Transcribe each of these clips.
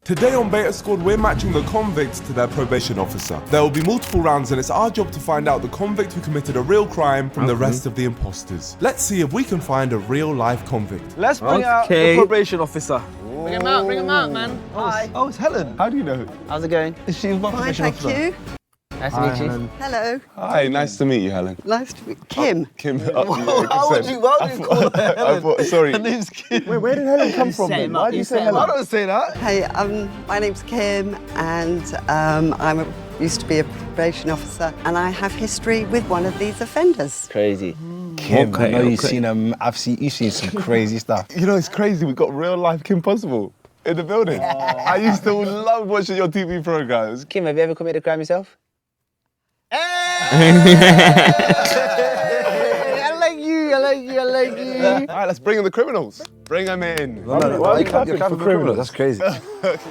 Today on Beta Squad, we're matching the convict to their probation officer. There will be multiple rounds and it's our job to find out the convict who committed a real crime from the rest of the imposters. Let's see if we can find a real life convict. Let's bring out the probation officer. Bring him out, man. Hi. Oh, it's Helen. How do you know? How's it going? Is she my probation officer? Thank you. Nice to meet you. Hello. Hi, nice to meet you, Helen. Nice to meet Kim. Kim. How would you call her Helen? Sorry. Her name's Kim. Wait, where did Helen come from then? Why do you say Helen? I don't say that. Hey, my name's Kim, and used to be a probation officer, and I have history with one of these offenders. Crazy. Kim, I know you've seen you've seen some crazy stuff. You know, it's crazy. We got real life Kim Possible in the building. I used to love watching your TV programs. Kim, have you ever committed a crime yourself? I like you. All right, let's bring in the criminals. Bring them in. Why are you clapping for criminals? That's crazy.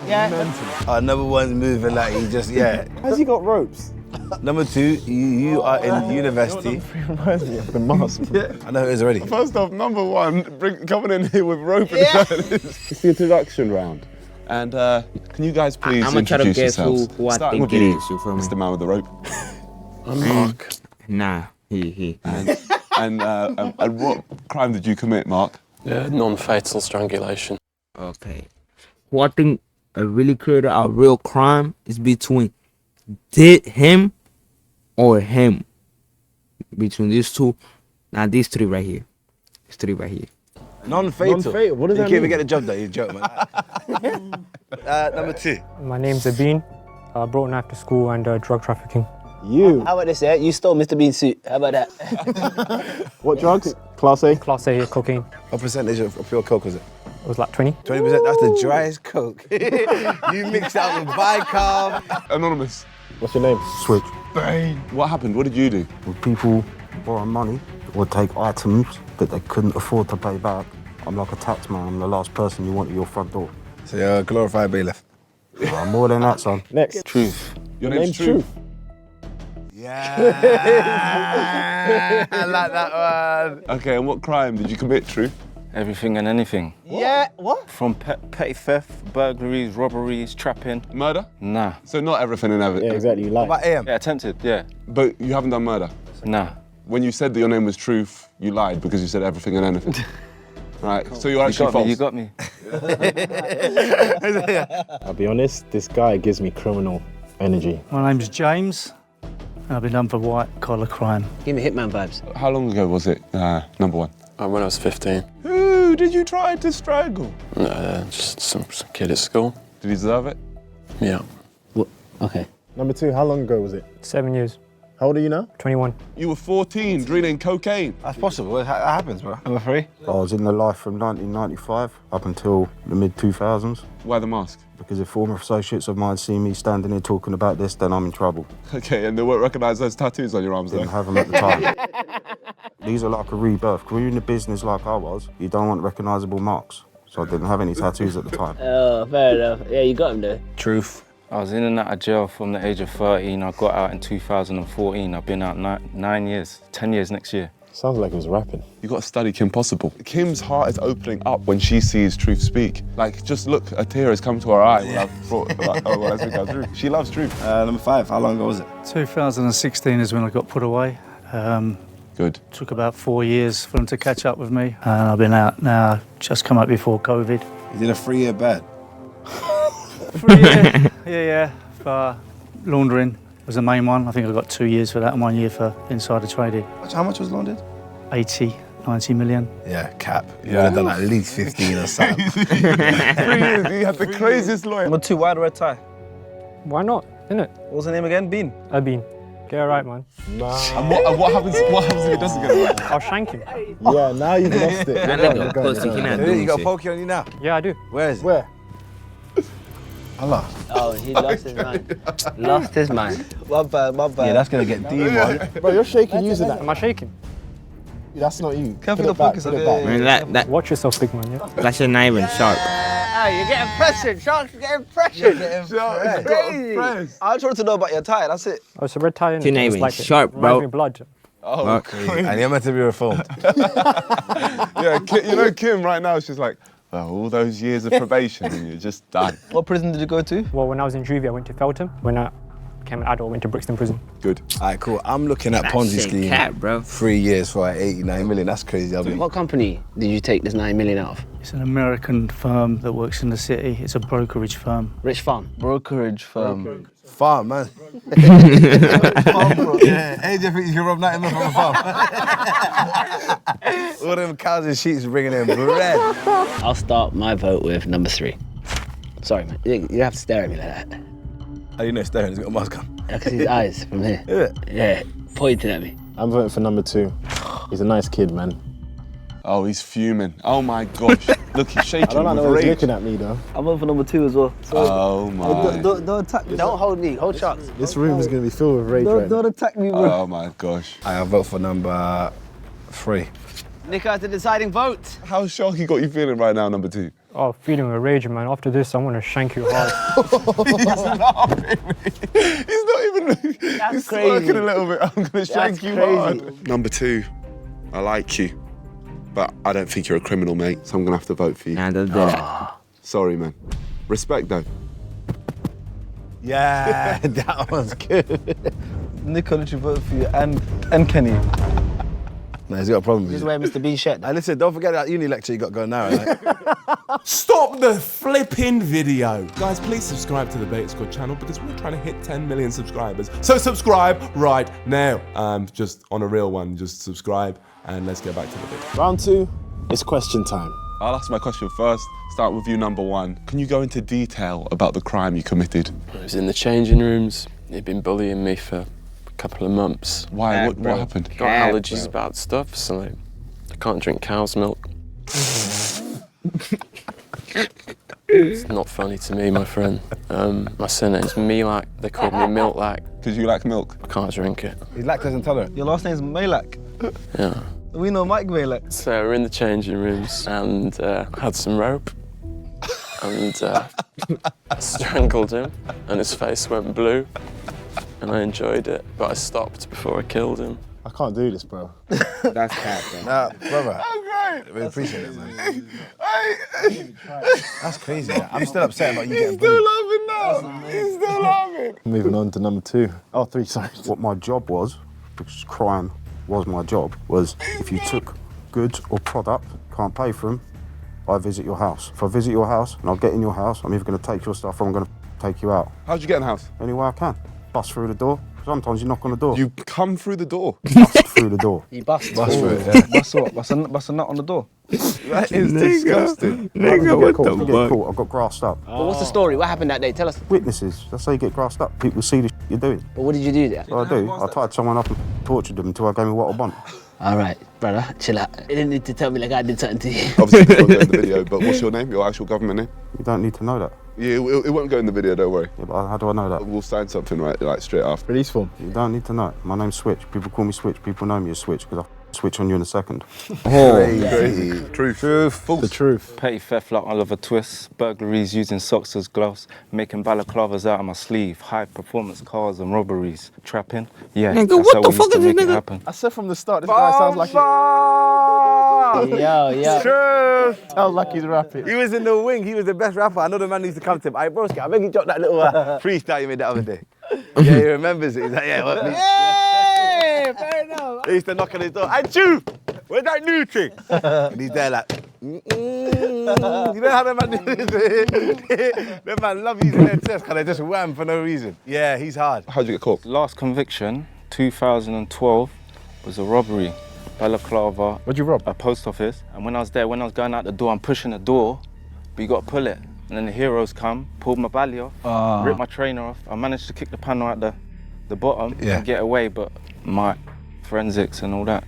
Yeah. Number one's moving like he just, Has he got ropes? Number two, you are in university. Reminds me of the mask. I know it is already. First off, number one, coming in here with rope and It's the introduction round. And can you guys please introduce yourselves? Who I Starting think with it you, is, you feel me? Mr. Man with the rope. I'm Mark. Nah, he. And what crime did you commit, Mark? Non-fatal strangulation. Okay. Who I think really created a real crime is between him or him. Between these two. Now these three right here. These three right here. Non-fatal. Non-fatal, what does that You can't even mean? get the job done, you joke, man. Number two. My name's Abin. I brought knife to school and drug trafficking. You. How about this, yeah? You stole Mr. Bean's suit. How about that? What drugs? Class A? Class A cocaine. What percentage of pure coke was it? It was like 20. 20%, that's the driest coke. You mixed that with bicarb. Anonymous. What's your name? Switch. Bane. What happened? What did you do? When people borrow money or take items that they couldn't afford to pay back, I'm like a tax man. I'm the last person you want at your front door. So you're a glorified bailiff. I'm more than that, son. Next. Truth. Your name's Truth. Yeah. I like that one. Okay, and what crime did you commit, Truth? Everything and anything. Yeah, what? From petty theft, burglaries, robberies, trapping. Murder? Nah. So not everything and everything. Yeah, exactly. You lied. What about AM? Yeah, attempted, yeah. But you haven't done murder? Nah. When you said that your name was Truth, you lied because you said everything and anything. Right, so you're actually false. You got me. I'll be honest, this guy gives me criminal energy. My name's James. I've been done for white-collar crime. Give me Hitman vibes. How long ago was it, number one? When I was 15. Who did you try to strangle? Just some kid at school. Did he deserve it? Yeah. What? Okay. Number two, how long ago was it? 7 years. How old are you now? 21. You were 14, drilling cocaine. That's possible. That happens, bro. Number three. I was in the life from 1995 up until the mid-2000s. Why the mask? Because if former associates of mine see me standing here talking about this, then I'm in trouble. Okay, and they won't recognise those tattoos on your arms though? Didn't have them at the time. These are like a rebirth. When you're in the business like I was, you don't want recognisable marks. So I didn't have any tattoos at the time. Oh, fair enough. Yeah, you got him though. Truth. I was in and out of jail from the age of 13. I got out in 2014. I've been out 9 years, 10 years next year. Sounds like he was rapping. You got to study Kim Possible. Kim's heart is opening up when she sees Truth speak. Like, just look, a tear has come to her eye when I've brought, as we go through. She loves Truth. Number five, how long ago was it? 2016 is when I got put away. Good. Took about 4 years for them to catch up with me. And I've been out now, just come out before COVID. You did a 3-year bad. 3 years, yeah, for laundering was the main one. I think I got 2 years for that and 1 year for insider trading. How much was laundered? 80, 90 million. Yeah, cap. You would have done at least 15 or something. 3 years, you had the craziest lawyer. Number two, why the red tie? Why not? Innit? What was the name again? Bean? Abin. Get it right, man. And what happens if it doesn't get it right? I'll shank him. Yeah, now you've lost it. You got pokey on you now? Yeah, I do. Where is it? Where? Allah. Oh, he lost his mind. Lost his mind. My bad. Yeah, that's gonna get demon. Bro, you're shaking using that. Am I shaking? That's not you. Can't Put feel it the back, focus put of it it. back. That Watch yourself, big man, yeah? that's your name and sharp. Hey, you're getting pressured. Sharks are getting pressured. Crazy. I just wanted to know about your tie, that's it. Oh, it's a red tie, innit? Your name It's is sharp, reminds bro. me of blood. Oh, And you're meant to be reformed. yeah, you know Kim right now, she's like, Well, all those years of probation and you're just done. What prison did you go to? Well, when I was in juvie, I went to Feltham. When I became an adult, I went to Brixton Prison. Good. All right, cool. I'm looking at Ponzi scheme. Cat, bro. 3 years for like 89 million. That's crazy. I mean, What company did you take this 9 million out of? It's an American firm that works in the city. It's a brokerage firm. Rich Farm. Brokerage firm. farm, man. Yeah, hey, do you think you can rob 90 mil from a farm? All them cows and sheep bringing in bread. I'll start my vote with number 3. Sorry, man. You have to stare at me like that. How do you know staring? He's got a mask on. I can see his eyes from here. Yeah. Yeah, pointing at me. I'm voting for number 2. He's a nice kid, man. Oh, he's fuming. Oh my gosh. Look, he's shaking I don't with know rage. he's looking at me though. I'm voting for number 2 as well. So Oh my. don't attack me. Don't hold me, hold shots. This room is going to be filled with rage right now. Don't attack me, bro. Oh my gosh. I'll vote for number 3. Nico has the deciding vote. How's Sharky got you feeling right now, number 2? Oh, feeling a rage, man. After this, I want to shank you hard. He's laughing. He's not even. He's crazy. smirking a little bit. I'm gonna shank you crazy. hard. Number 2, I like you, but I don't think you're a criminal, mate. So I'm gonna have to vote for you. Nah, don't do that. Sorry, man. Respect though. Yeah, that one's good. Nico literally voted for you and Kenny. No, he's got a problem with This is you. where Mr. Bean shed. Hey, listen, don't forget that uni lecture you got going now, right? Stop the flipping video. Guys, please subscribe to the Beta Squad channel because we're trying to hit 10 million subscribers. So subscribe right now. Just on a real one, just subscribe and let's get back to the video. Round 2 is question time. I'll ask my question first. Start with you, number 1. Can you go into detail about the crime you committed? I was in the changing rooms. He'd been bullying me for a couple of months. Why? What happened? Got allergies about stuff, so like, I can't drink cow's milk. It's not funny to me, my friend. My surname's Milak. They called me Milk-Lack. Because you like milk? I can't drink it. He's lactose intolerant. Your last name's Malak. Yeah. We know Mike Malak. So we're in the changing rooms and had some rope and I strangled him and his face went blue and I enjoyed it, but I stopped before I killed him. I can't do this, bro. That's cat, bro. Nah, brother. Oh, great. We appreciate it, man. That's crazy. Man. I'm still upset about you getting bullied. He's still laughing. Moving on to number 2. Oh, 3, sorry. What my job was, because crime was my job, was if you took goods or product, can't pay for them, I visit your house. If I visit your house and I'll get in your house, I'm either going to take your stuff or I'm going to take you out. How'd you get in the house? Any way I can. Bust through the door. Sometimes you knock on the door. You come through the door. Bust through the door. You bust. Bust through it, yeah. Bust what? Bust a nut on the door. That is disgusting. Nigga, what the fuck? Caught, I got grassed up. But what's the story? What happened that day? Tell us. Witnesses, that's how you get grassed up. People see the you're doing. But what did you do there? So I do. I tied someone up and tortured them until I gave me what I want. All right, brother, chill out. You didn't need to tell me like I did something to you. Obviously, it won't go in the video, but what's your name? Your actual government name? You don't need to know that. Yeah, it won't go in the video, don't worry. Yeah, but how do I know that? We'll sign something right, like straight after. Release form. You don't need to know it. My name's Switch. People call me Switch. People know me as Switch because I switch on you in a second. Crazy. Truth. The truth. Petty theft like Oliver Twist, burglaries using socks as gloves, making balaclavas out of my sleeve, high performance cars and robberies, trapping. Yeah, Nigga, that's what how the we used fuck to is this make it nigga? happen. I said from the start, this guy sounds like Yo. sounds like he's rapping. He was in the wing. He was the best rapper. I know the man needs to come to him. Hey, broski, I beg you drop that little freestyle you made the other day. Yeah, he remembers it. He's like, yeah, what? Hey, fair enough. He used to knock on his door. Hey, Chew, where's that new thing? And he's there like, You know how them man do this? Them man love using their chest because they just wham for no reason. Yeah, he's hard. How'd you get caught? Last conviction, 2012, was a robbery. Balaclava. What'd you rob? A post office. And when I was there, when I was going out the door, I'm pushing the door, but you got to pull it. And then the heroes come, pulled my belly off, ripped my trainer off. I managed to kick the panel out the bottom and get away, but my forensics and all that.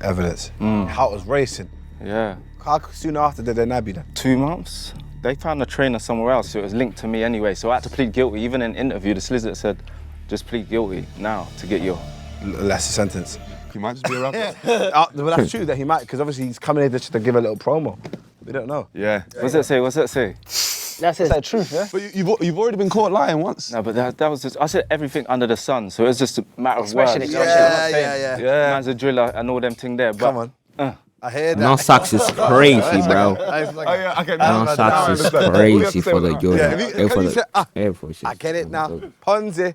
Evidence. Heart was racing. Yeah. How soon after did they nab you then? 2 months. They found the trainer somewhere else, so it was linked to me anyway. So I had to plead guilty. Even in an interview, the solicitor said, just plead guilty now to get your... Lesser sentence. He might just be a rapper. But that's true that he might, because obviously he's coming here just to give a little promo. We don't know. Yeah. What's that say? What's that say? That's it. That's the truth, yeah? But you've already been caught lying once. No, but that was just... I said everything under the sun, so it was just a matter of words. Expression. Yeah. Man's a driller and all them thing there. But, Come on. I hear that. No socks is crazy, bro. Okay, No socks is crazy for the Jordan. Air Force. I get it now. Ponzi.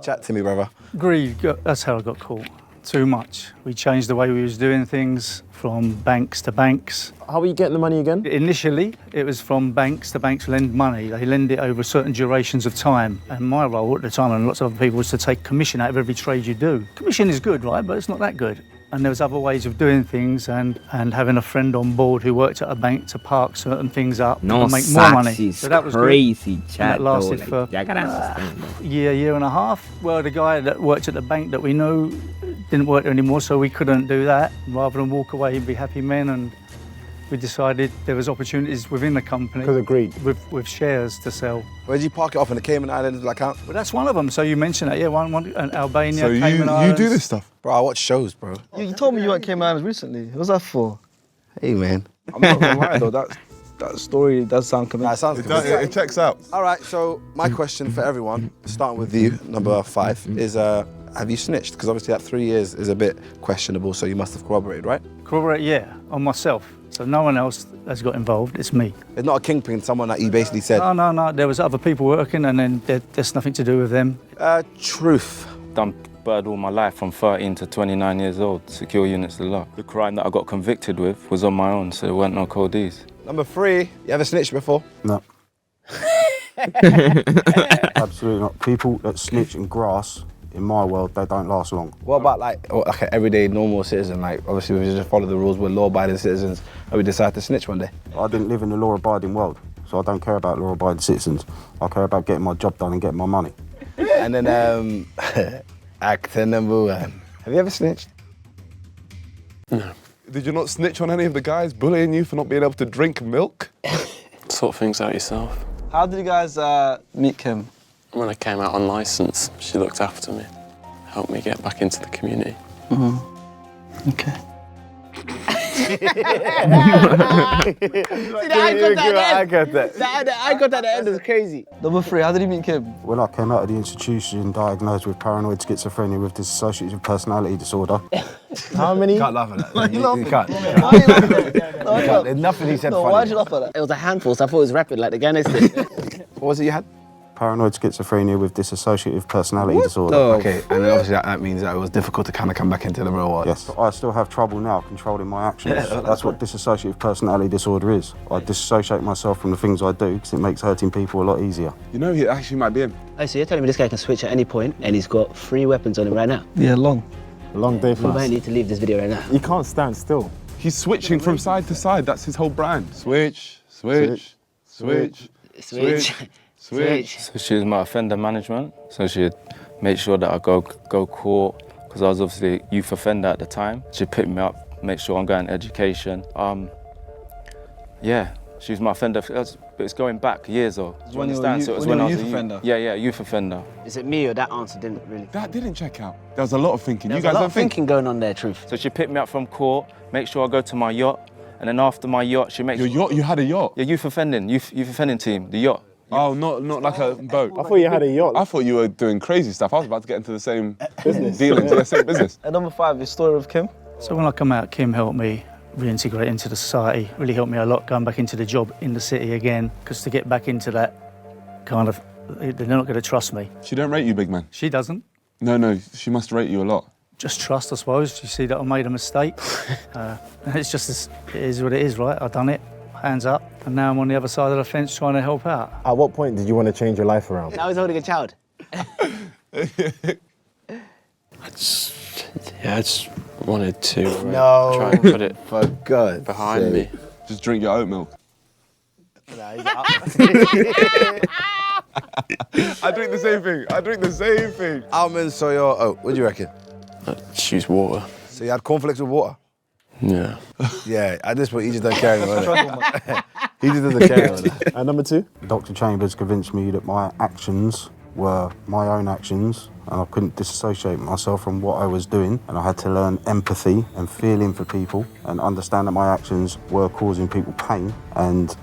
Chat to me, brother. Greed, that's how I got caught. Too much. We changed the way we was doing things from banks to banks. How are you getting the money again? Initially, it was from banks. The banks lend money. They lend it over certain durations of time. And my role at the time, and lots of other people, was to take commission out of every trade you do. Commission is good, right? But it's not that good. And there was other ways of doing things, and having a friend on board who worked at a bank to park certain things up and make more money. So that was crazy, chat. That lasted for a year and a half. Well, the guy that worked at the bank that we know didn't work there anymore, so we couldn't do that. Rather than walk away and be happy men, and we decided there was opportunities within the company. Because of greed. With shares to sell. Where'd you park it off in the Cayman Islands account? Well, that's one of them. So you mentioned that, yeah, one Albania, So Cayman Islands. you do this stuff? Bro, I watch shows, bro. You told me you went Cayman Islands recently. What was that for? Hey, man. I'm not gonna lie though, that story does sound convincing. It checks out. All right, so my question for everyone, starting with you, number 5, is have you snitched? Because obviously that 3 years is a bit questionable, so you must have corroborated, right? Corroborate, yeah, on myself. So no one else has got involved, it's me. It's not a kingpin, someone that you basically said. No, there was other people working, and then there's nothing to do with them. Truth. Done bird all my life from 13 to 29 years old, secure units of law. The crime that I got convicted with was on my own, so there weren't no codees. Number 3, you ever snitched before? No. Absolutely not. People that snitch in grass, in my world, they don't last long. What about like an everyday normal citizen? Like obviously we just follow the rules, we're law-abiding citizens, and we decide to snitch one day. I didn't live in the law-abiding world, so I don't care about law-abiding citizens. I care about getting my job done and getting my money. And then actor number 1. Have you ever snitched? No. Did you not snitch on any of the guys bullying you for not being able to drink milk? Sort things out yourself. How did you guys meet Kim? When I came out on licence, she looked after me, helped me get back into the community. Okay. See, the eye contact at the end is crazy. Number 3, how did you meet Kim? When I came out of the institution diagnosed with paranoid schizophrenia with dissociative personality disorder. How many? You can't laugh at that. Why are you laughing? Why are you laughing? There's nothing he said funny. Why'd you laugh at that? It was a handful, so I thought it was rapid, like the guy next to it. What was it you had? Paranoid schizophrenia with dissociative personality disorder. Okay, and then obviously that means that it was difficult to kind of come back into the real world. Yes, I still have trouble now controlling my actions. That's what dissociative personality disorder is. I dissociate myself from the things I do because it makes hurting people a lot easier. You know, he actually might be him. Oh, so you're telling me this guy can switch at any point, and he's got 3 weapons on him right now? Yeah, long. A long day for We might us. need to leave this video right now. You can't stand still. He's switching from side to side. That's his whole brand. Switch, switch, switch, switch, switch. So she was my offender management, so she'd make sure that I go court, because I was obviously a youth offender at the time. She'd pick me up, make sure I'm going to education. Yeah, she was my offender, but it's going back years though. Do you understand? So it was when I was a youth offender? Yeah, youth offender. Is it me or that answer didn't really? That didn't check out. There was a lot of thinking. There You was guys a lot don't of think? thinking going on there, Truth. So she picked me up from court, make sure I go to my yacht, and then after my yacht, she makes Your yacht? You had a yacht? Yeah, youth offending team, the yacht. Oh, not like a boat. I thought you had a yacht. I thought you were doing crazy stuff. I was about to get into the same business dealings. Yeah, same business. And number 5, your story with Kim? So when I come out, Kim helped me reintegrate into the society, really helped me a lot going back into the job in the city again, because to get back into that kind of, they're not going to trust me. She don't rate you, big man. She doesn't. No, she must rate you a lot. Just trust, I suppose. You see that I made a mistake. It's just, it is what it is, right? I've done it, hands up, and now I'm on the other side of the fence trying to help out. At what point did you want to change your life around? Now he's holding a child. I just wanted to No. try and put it For God behind me. Just drink your oat milk. I drink the same thing. Almond, soy, or oat. What do you reckon? Choose water. So you had cornflakes with water? Yeah. Yeah, at this point, he just don't care anymore. He just doesn't care anymore. And number 2? Dr. Chambers convinced me that my actions were my own actions and I couldn't disassociate myself from what I was doing, and I had to learn empathy and feeling for people and understand that my actions were causing people pain and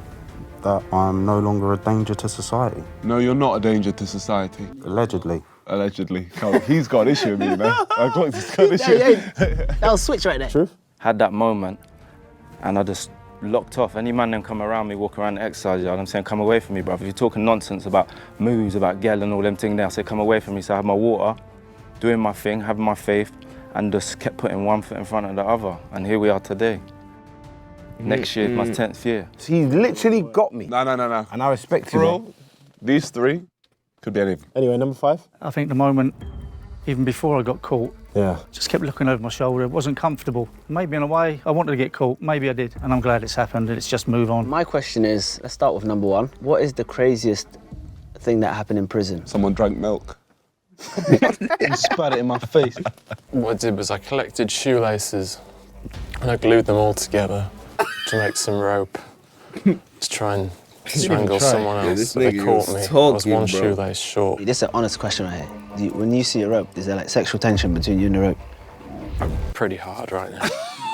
that I'm no longer a danger to society. No, you're not a danger to society. Allegedly. Allegedly. He's got an issue with me, man. He's got an issue. Yeah. That was switch right there. Truth? Had that moment, and I just locked off. Any man then come around me, walk around the exercise yard, I'm saying, come away from me, bruv. If you're talking nonsense about moves, about girl and all them things there, I say, come away from me. So I had my water, doing my thing, having my faith, and just kept putting one foot in front of the other. And here we are today. Next year, my 10th year. So he literally got me. No. And I respect For him. real, these three could be anything. Anyway, number 5. I think the moment, even before I got caught, Yeah. just kept looking over my shoulder. It wasn't comfortable. Maybe in a way, I wanted to get caught. Maybe I did. And I'm glad it's happened and it's just move on. My question is, let's start with number 1. What is the craziest thing that happened in prison? Someone drank milk. You spat it in my face. What I did was I collected shoelaces and I glued them all together to make some rope to try and strangle someone else. But they caught me. I was one shoelace short. This is an honest question right here. When you see a rope, is there like sexual tension between you and the rope? I'm pretty hard right now.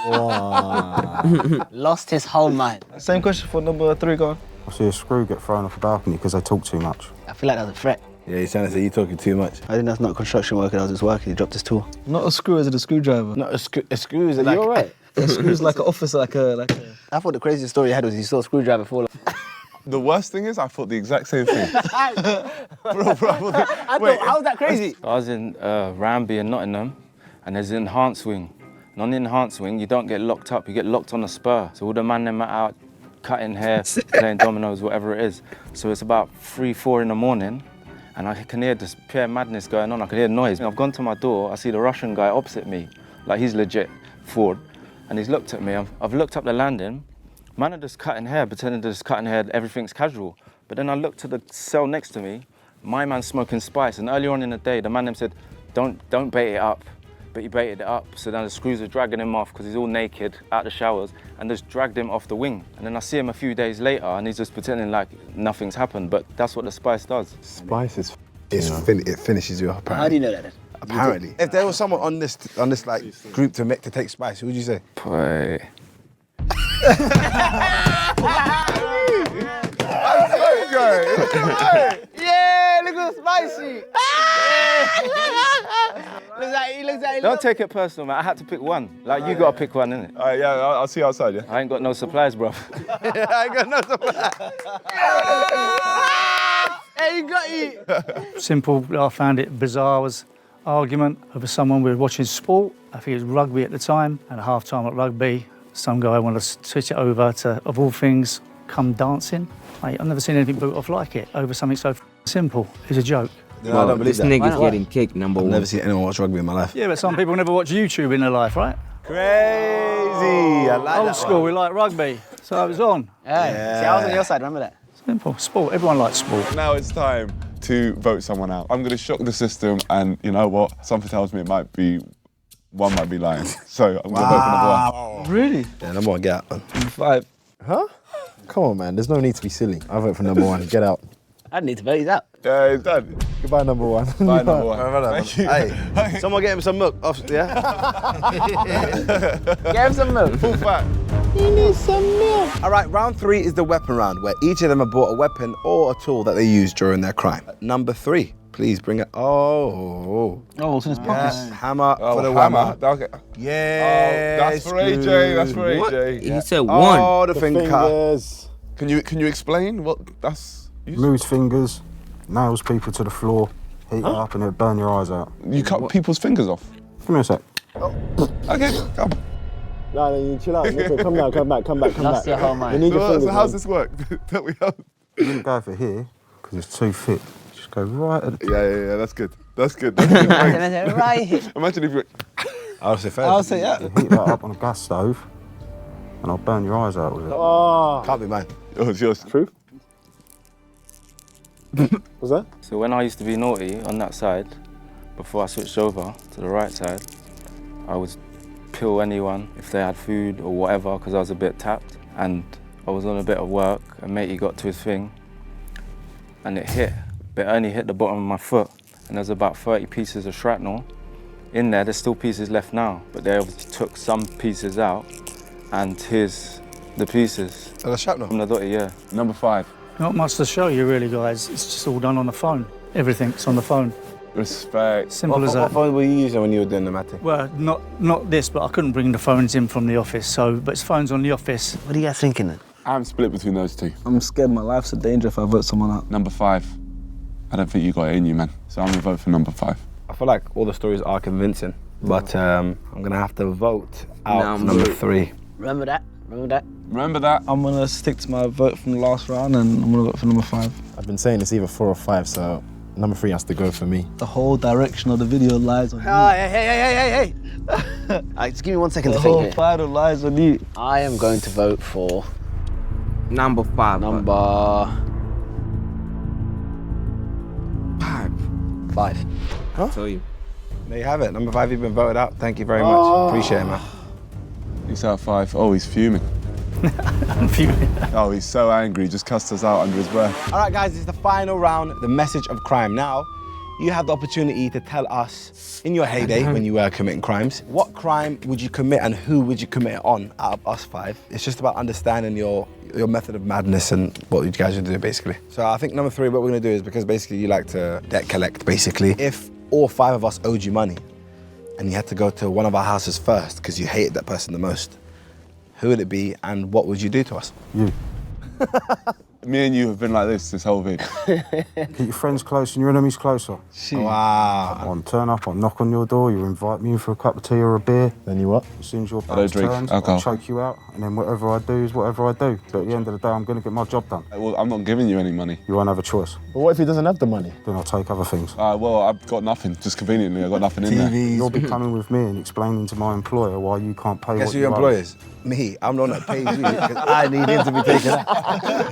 Wow. Lost his whole mind. Same question for number 3, go on. I see a screw get thrown off a balcony because they talk too much. I feel like that's a threat. Yeah, he's trying to say you're talking too much. I think that's not construction worker that was just working. He dropped his tool. Not a screw, is it a screwdriver? Not a screw, is it like... You're right. A screw's like an officer, like a... I thought the craziest story you had was you saw a screwdriver fall off. The worst thing is, I thought the exact same thing. bro, I thought, how's that crazy? I was in Ramby in Nottingham, and there's an enhanced wing. And on the enhanced wing, you don't get locked up, you get locked on a spur. So all the man them are out cutting hair, playing dominoes, whatever it is. So it's about 3, 4 in the morning, and I can hear this pure madness going on. I can hear noise. I've gone to my door, I see the Russian guy opposite me, like he's legit forward, and he's looked at me. I've looked up the landing. Man are just cutting hair, pretending they're just cutting hair, everything's casual. But then I looked to the cell next to me, my man's smoking spice, and earlier on in the day, the man them said, don't bait it up. But he baited it up, so then the screws are dragging him off because he's all naked, out the showers, and just dragged him off the wing. And then I see him a few days later, and he's just pretending like nothing's happened, but that's what the spice does. Spice is... It finishes you up, apparently. How do you know that then? Apparently. If there was someone on this like group to take spice, who would you say? Boy. Yeah, look at spicy. Don't take it personal, man. I had to pick one. Like, you gotta pick one, innit? Yeah, I'll see you outside, yeah? I ain't got no supplies, bro. I ain't got no supplies. Hey, you got it. Simple, I found it bizarre, was argument over someone we were watching sport. I think it was rugby at the time, and at half-time at rugby, some guy wanted to switch it over to, of all things, come dancing. Mate, I've never seen anything boot off like it, over something so simple. It's a joke. No, I don't believe this that. nigga's getting kicked, number 1. I've never seen anyone watch rugby in my life. Yeah, but some people never watch YouTube in their life, right? Crazy! I like Old that school, one. we like rugby, so it was on. Yeah. See, I was on your side, remember that? Simple, sport, everyone likes sport. Now it's time to vote someone out. I'm going to shock the system, and you know what? Something tells me one might be lying. So I'm going to vote for number 1. Really? Yeah, number 1, get out, man. 5. Huh? Come on, man. There's no need to be silly. I vote for number 1. Get out. I need to vote you out. Yeah, it's done. Goodbye, number 1. Bye, number 1. Thank you. Hey, someone get him some milk, yeah? Get him some milk. Full fat. You need some milk. All right, round 3 is the weapon round, where each of them have brought a weapon or a tool that they used during their crime. Number 3, please bring it. Oh, it's in his pockets. yes, hammer for the hammer. hammer. Okay. Yes. That's for AJ. That's for AJ. He said 1. Oh, the finger. Fingers. Can you explain what that's used? Lose fingers, nails people to the floor, heat it up and it'll burn your eyes out. You cut people's fingers off. Give me a sec. Okay, come. No, you chill out. Listen, come now, come back. Lost your whole mind. You need your So fingers, how's man. this work? Tell me how. You wouldn't go for here because it's too thick. Just go right at the Yeah, that's good. That's good. That's good. Thanks. Right here. Imagine if you. I'll say first. I'll say yeah. heat that up on a gas stove and I'll burn your eyes out with it. Oh. Can't be mine. Oh, it's yours. True. What's that? So when I used to be naughty on that side, before I switched over to the right side, I would pill anyone if they had food or whatever, because I was a bit tapped. And I was on a bit of work, and matey got to his thing, and it hit, but it only hit the bottom of my foot. And there's about 30 pieces of shrapnel in there. There's still pieces left now, but they obviously took some pieces out, and here's the pieces. Oh, the shrapnel? From the dotty, yeah. Number 5. Not much to show you really, guys. It's just all done on the phone. Everything's on the phone. Respect. Simple as that. What phone were you using when you were doing the matting? Well, not this, but I couldn't bring the phones in from the office, but it's phones on the office. What are you guys thinking then? I'm split between those two. I'm scared my life's a danger if I vote someone out. Number 5. I don't think you got it in you, man. So I'm gonna vote for number 5. I feel like all the stories are convincing, but I'm gonna have to vote out number 3. Remember that? Remember that? Remember that? I'm gonna stick to my vote from the last round and I'm gonna vote for number 5. I've been saying it's either 4 or 5, so number 3 has to go for me. The whole direction of the video lies on you. Hey. Just give me 1 second to The think whole here. final lies on you. I am going to vote for Number 5. number 5. I'll tell you. There you have it. Number 5, you've been voted out. Thank you very much. Appreciate it, man. He's out 5. Oh, he's fuming. I'm fuming. Oh, he's so angry. He just cussed us out under his breath. All right, guys, this is the final round, the message of crime. Now, you have the opportunity to tell us, in your heyday, when you were committing crimes, what crime would you commit and who would you commit it on out of us 5? It's just about understanding your method of madness and what you guys would do, basically. So I think number 3, what we're gonna do is, because basically you like to debt collect, basically. If all 5 of us owed you money and you had to go to one of our houses first because you hated that person the most, who would it be and what would you do to us? You. Me and you have been like this whole video. Keep your friends close and your enemies closer. Wow. Come on, turn up, I'll knock on your door, you invite me in for a cup of tea or a beer. Then you what? As soon as your I don't back drink turns, alcohol. I'll choke you out, and then whatever I do is whatever I do. But at the end of the day, I'm going to get my job done. Well, I'm not giving you any money. You won't have a choice. But what if he doesn't have the money? Then I'll take other things. Well, I've got nothing. Just conveniently, I've got nothing in there. You'll be coming with me and explaining to my employer why you can't pay Guess what who you your owe. employer is? Me. I'm the one that pays you because I need him to be taken out.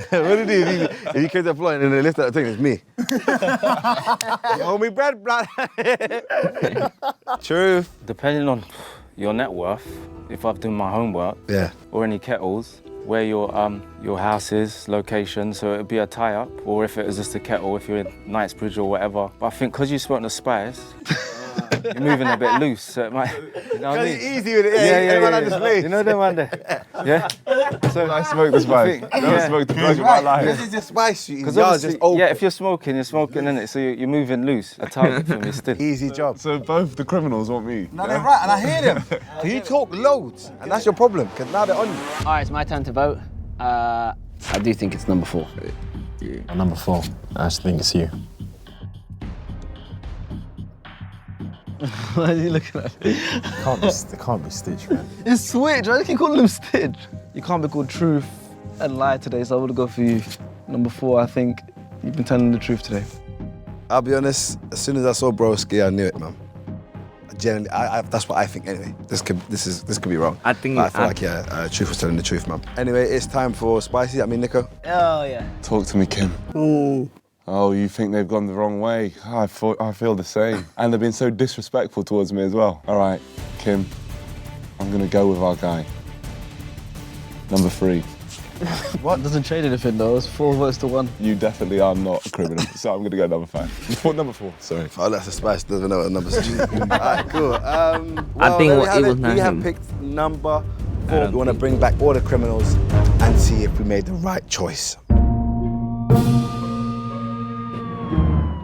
What did he do? If you came to employ and then they lift out the thing, it's me. You owe me bread, blood. Truth. Depending on your net worth, if I've done my homework, or any kettles, where your house is, location, so it'd be a tie-up, or if it was just a kettle, if you're in Knightsbridge or whatever. But I think because you smoked the spice, you're moving a bit loose, so it might, you know what I mean? It's easy with it, everyone understands. You know them one there? Yeah? So I smoke the spice. Never smoked the spice in my life. This is just spice. Yours obviously, just open. yeah, if you're smoking in it, so you're moving loose. A tie-up for me still. Easy job. So both the criminals want me. No, they're right, and I hear them. So you talk loads, and that's your problem, because now they're on you. All right, it's my turn to vote. I do think it's number 4. Number 4. I just think it's you. Why are you looking at me? It can't be Stitch, man. It's Switch, why do you keep calling him Stitch? You can't be called Truth and Lie today, so I would go for you. Number 4, I think you've been telling the truth today. I'll be honest, as soon as I saw Broski, I knew it, man. Generally, that's what I think anyway. This could be wrong. I think But I feel like Truth was telling the truth, man. Anyway, it's time for Spicy. Nico. Oh, yeah. Talk to me, Kim. Oh, you think they've gone the wrong way? I feel the same. And they've been so disrespectful towards me as well. All right, Kim, I'm gonna go with our guy. Number 3. What? Doesn't change anything though, it's 4 votes to 1. You definitely are not a criminal, so I'm gonna go number 5. Number 4, sorry. Oh, that's a Spice. Doesn't know what numbers are. All right, cool. I think it was not We have him. picked number 4. We want to bring back all the criminals and see if we made the right choice.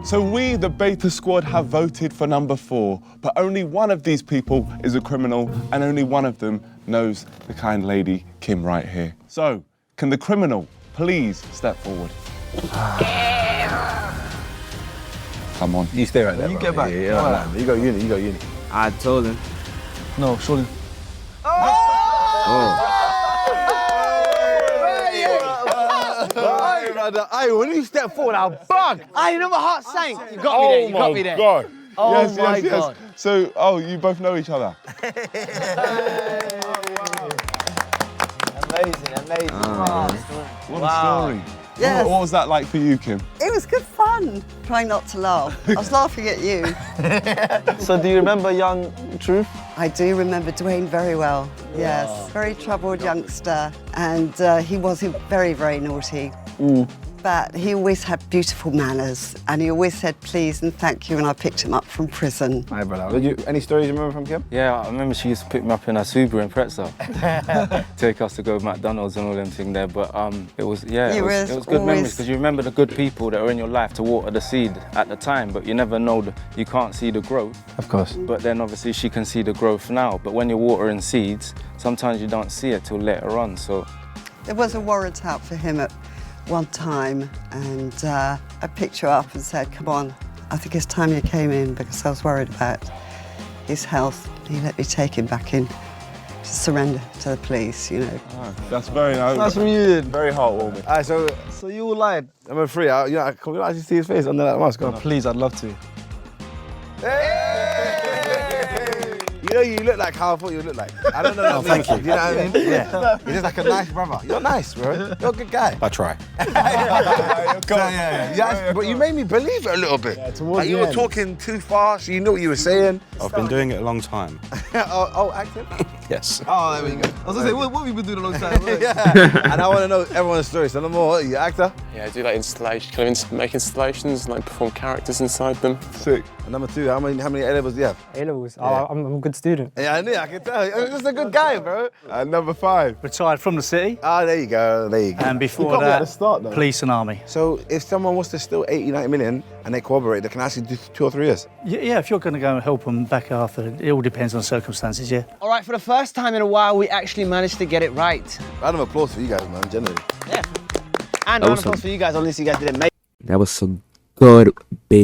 So we, the Beta Squad, have voted for number 4, but only one of these people is a criminal, and only one of them knows the kind lady, Kim, right here. So, can the criminal please step forward? Come on. You stay right there. You bro. get back. Yeah, you go uni. I told him. No, surely. Hey, when you step forward, I'll bug. I know my heart sank. You got me there. You got me there. God. Oh yes, my yes, God. yes. So, you both know each other? Amazing. What a story. Yes. What was that like for you, Kim? It was good fun. Try not to laugh. I was laughing at you. So do you remember young Truth? I do remember Dwayne very well. Yes, very troubled youngster, and he was very, very naughty. But he always had beautiful manners, and he always said please and thank you when I picked him up from prison. Hi, brother. Any stories you remember from Kim? Yeah, I remember she used to pick me up in her Subaru in Pretzel. Take us to go to McDonald's and all them things there. But it was good memories because you remember the good people that are in your life to water the seed at the time, but you never know, you can't see the growth. Of course. But then obviously she can see the growth now. But when you're watering seeds, sometimes you don't see it till later on, so. There was a warrant out for him at one time, and I picked you up and said, come on, I think it's time you came in, because I was worried about his health. He let me take him back in to surrender to the police, you know. Oh, that's very nice. That's really very heartwarming. All right, so you all lied? Number 3, can we actually see his face under that mask? No, please, I'd love to. You know, you look like how I thought you would look like. I don't know what that means. Thank you. You know what I mean? Yeah. You're just like a nice brother. You're nice, bro. You're a good guy. I try. Yeah, but you made me believe it a little bit. Like you were talking too fast, you knew what you were saying. I've been doing it a long time. Acting? Yes. Oh, there we go. I was gonna say, what have you been doing a long time? Yeah. And I want to know everyone's story. So no more, what are you, actor? Yeah, I do like make installations, like perform characters inside them. Sick. And number 2, how many A-levels do you have? A-levels? Yeah. I'm a good student. Yeah, I knew, I can tell. You're just a good guy, bro. And number 5. Retired from the city. Ah, there you go, there you go. And before that, police and army. So if someone was to steal 80, 90 million and they cooperate, they can actually do 2 or 3 years? Yeah, if you're going to go and help them back after, it all depends on circumstances, yeah. All right, for the first time in a while, we actually managed to get it right. Round of applause for you guys, man, generally. Yeah. And round of applause for you guys, unless you guys didn't make it. That was a good video.